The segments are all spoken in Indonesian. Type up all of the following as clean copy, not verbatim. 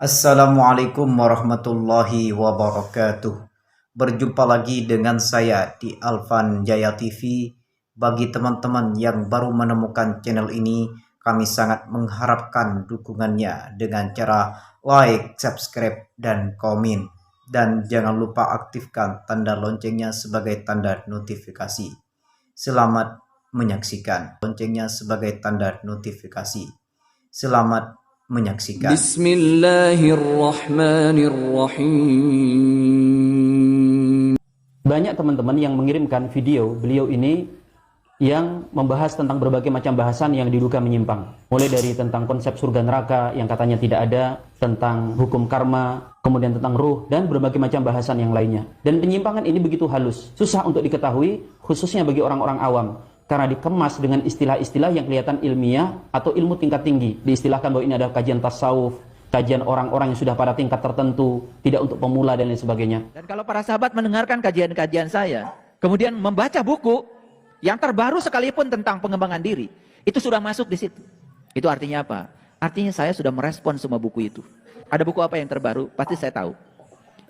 Assalamualaikum warahmatullahi wabarakatuh. Berjumpa lagi dengan saya di Alvan Jaya TV. Bagi teman-teman yang baru menemukan channel ini, kami sangat mengharapkan dukungannya dengan cara like, subscribe, dan komen. Dan jangan lupa aktifkan tanda loncengnya sebagai tanda notifikasi. Selamat menyaksikan. Loncengnya sebagai tanda notifikasi. Selamat menyaksikan. Bismillahirrahmanirrahim. Banyak teman-teman yang mengirimkan video beliau ini yang membahas tentang berbagai macam bahasan yang diduga menyimpang. Mulai dari tentang konsep surga neraka yang katanya tidak ada, tentang hukum karma, kemudian tentang ruh, dan berbagai macam bahasan yang lainnya. Dan penyimpangan ini begitu halus, susah untuk diketahui, khususnya bagi orang-orang awam. Karena dikemas dengan istilah-istilah yang kelihatan ilmiah atau ilmu tingkat tinggi. Diistilahkan bahwa ini adalah kajian tasawuf, kajian orang-orang yang sudah pada tingkat tertentu, tidak untuk pemula dan lain sebagainya. Dan kalau para sahabat mendengarkan kajian-kajian saya, kemudian membaca buku yang terbaru sekalipun tentang pengembangan diri, itu sudah masuk di situ. Itu artinya apa? Artinya saya sudah merespon semua buku itu. Ada buku apa yang terbaru? Pasti saya tahu.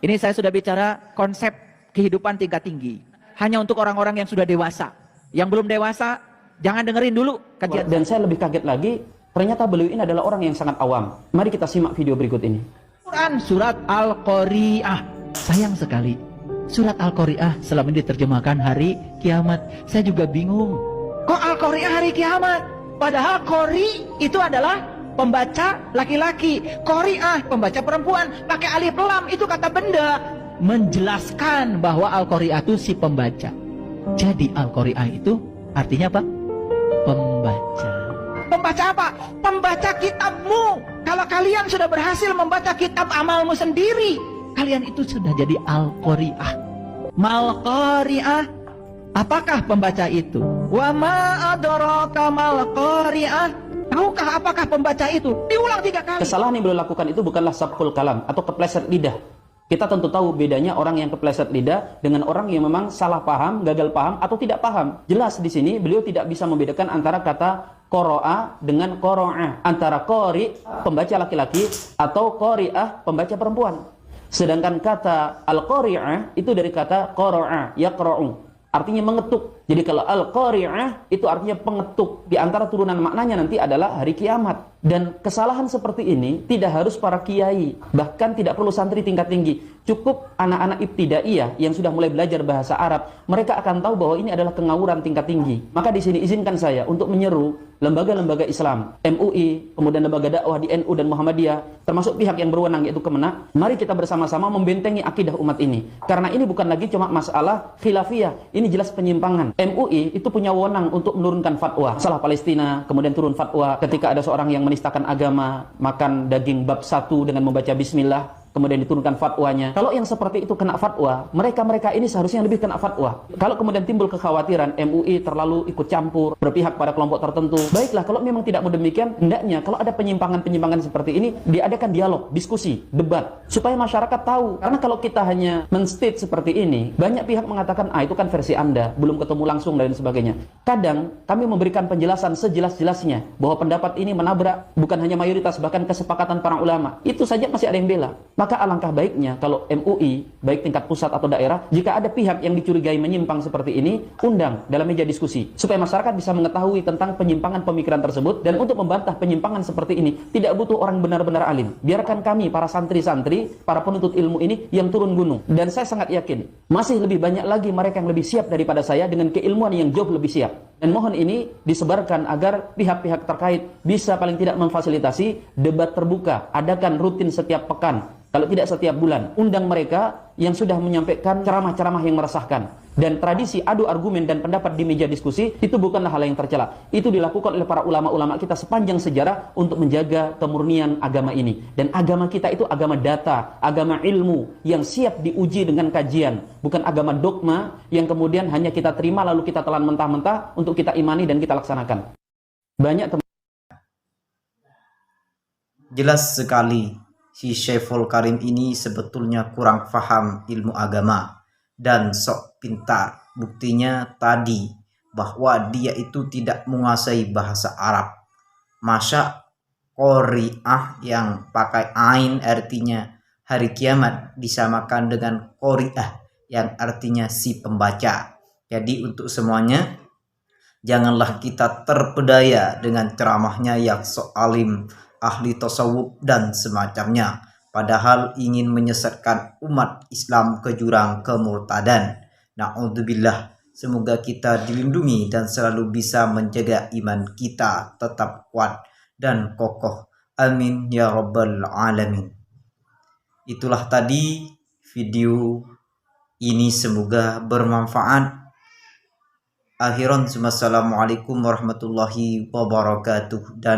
Ini saya sudah bicara konsep kehidupan tingkat tinggi. Hanya untuk orang-orang yang sudah dewasa. Yang belum dewasa, jangan dengerin dulu kajian. Dan saya lebih kaget lagi, ternyata beliau ini adalah orang yang sangat awam. Mari kita simak video berikut ini. Quran surat Al-Qari'ah. Sayang sekali, surat Al-Qari'ah selama ini diterjemahkan hari kiamat. Saya juga bingung. Kok Al-Qari'ah hari kiamat? Padahal Qari itu adalah pembaca laki-laki. Qari'ah pembaca perempuan. Pakai alif lam, itu kata benda. Menjelaskan bahwa Al-Qari'ah itu si pembaca. Jadi Al-Qari'ah itu artinya apa? Pembaca. Pembaca apa? Pembaca kitabmu. Kalau kalian sudah berhasil membaca kitab amalmu sendiri, kalian itu sudah jadi Al-Qari'ah. Mal-Qari'ah. Apakah pembaca itu? Wa ma adraka mal-Qari'ah. Tahukah apakah pembaca itu? Diulang 3 kali. Kesalahan yang beliau lakukan itu bukanlah sabkul kalam atau kepleset lidah. Kita tentu tahu bedanya orang yang kepleset lidah dengan orang yang memang salah paham, gagal paham, atau tidak paham. Jelas di sini beliau tidak bisa membedakan antara kata qoro'a dengan qoro'a. Antara qori, pembaca laki-laki, atau qori'ah, pembaca perempuan. Sedangkan kata al-qori'ah itu dari kata qoro'a, yaqro'u. Artinya mengetuk. Jadi kalau al-qari'ah itu artinya pengetuk. Di antara turunan maknanya nanti adalah hari kiamat. Dan kesalahan seperti ini tidak harus para kiai, bahkan tidak perlu santri tingkat tinggi. Cukup anak-anak ibtidaiyah yang sudah mulai belajar bahasa Arab, mereka akan tahu bahwa ini adalah kengawuran tingkat tinggi. Maka di sini izinkan saya untuk menyeru lembaga-lembaga Islam, MUI, kemudian lembaga dakwah di NU dan Muhammadiyah, termasuk pihak yang berwenang yaitu Kemenak. Mari kita bersama-sama membentengi akidah umat ini. Karena ini bukan lagi cuma masalah khilafiyah, ini jelas penyimpangan. MUI itu punya wewenang untuk menurunkan fatwa. Masalah Palestina, kemudian turun fatwa ketika ada seorang yang menistakan agama, makan daging bab 1 dengan membaca bismillah, kemudian diturunkan fatwanya. Kalau yang seperti itu kena fatwa, mereka-mereka ini seharusnya lebih kena fatwa. Kalau kemudian timbul kekhawatiran MUI terlalu ikut campur, berpihak pada kelompok tertentu, baiklah, kalau memang tidak mau demikian, hendaknya kalau ada penyimpangan-penyimpangan seperti ini, diadakan dialog, diskusi, debat, supaya masyarakat tahu. Karena kalau kita hanya men-state seperti ini, banyak pihak mengatakan, itu kan versi Anda, belum ketemu langsung dan sebagainya. Kadang kami memberikan penjelasan sejelas-jelasnya bahwa pendapat ini menabrak bukan hanya mayoritas, bahkan kesepakatan para ulama. Itu saja masih ada yang bela. Maka alangkah baiknya kalau MUI, baik tingkat pusat atau daerah, jika ada pihak yang dicurigai menyimpang seperti ini, undang dalam meja diskusi, supaya masyarakat bisa mengetahui tentang penyimpangan pemikiran tersebut. Dan untuk membantah penyimpangan seperti ini, tidak butuh orang benar-benar alim. Biarkan kami, para santri-santri, para penuntut ilmu ini yang turun gunung. Dan saya sangat yakin, masih lebih banyak lagi mereka yang lebih siap daripada saya dengan keilmuan yang jauh lebih siap. Dan mohon ini disebarkan agar pihak-pihak terkait bisa paling tidak memfasilitasi debat terbuka, adakan rutin setiap pekan, kalau tidak setiap bulan. Undang mereka yang sudah menyampaikan ceramah-ceramah yang meresahkan. Dan tradisi adu argumen dan pendapat di meja diskusi itu bukanlah hal yang tercela. Itu dilakukan oleh para ulama-ulama kita sepanjang sejarah untuk menjaga kemurnian agama ini. Dan agama kita itu agama data, agama ilmu yang siap diuji dengan kajian, bukan agama dogma yang kemudian hanya kita terima lalu kita telan mentah-mentah untuk kita imani dan kita laksanakan. Banyak Jelas sekali, si Syekhul Karim ini sebetulnya kurang paham ilmu agama dan sok pintar. Buktinya tadi bahwa dia itu tidak menguasai bahasa Arab. Masa Qori'ah yang pakai ain artinya hari kiamat disamakan dengan qori'ah yang artinya si pembaca. Jadi untuk semuanya, janganlah kita terpedaya dengan ceramahnya yang sok alim, ahli tasawuf dan semacamnya, padahal ingin menyesatkan umat Islam ke jurang kemurtadan. Na'udzubillah. Semoga kita dilindungi dan selalu bisa menjaga iman kita tetap kuat dan kokoh. Amin ya rabbal alamin. Itulah tadi video ini, semoga bermanfaat. Akhiran, wassalamualaikum warahmatullahi wabarakatuh. Dan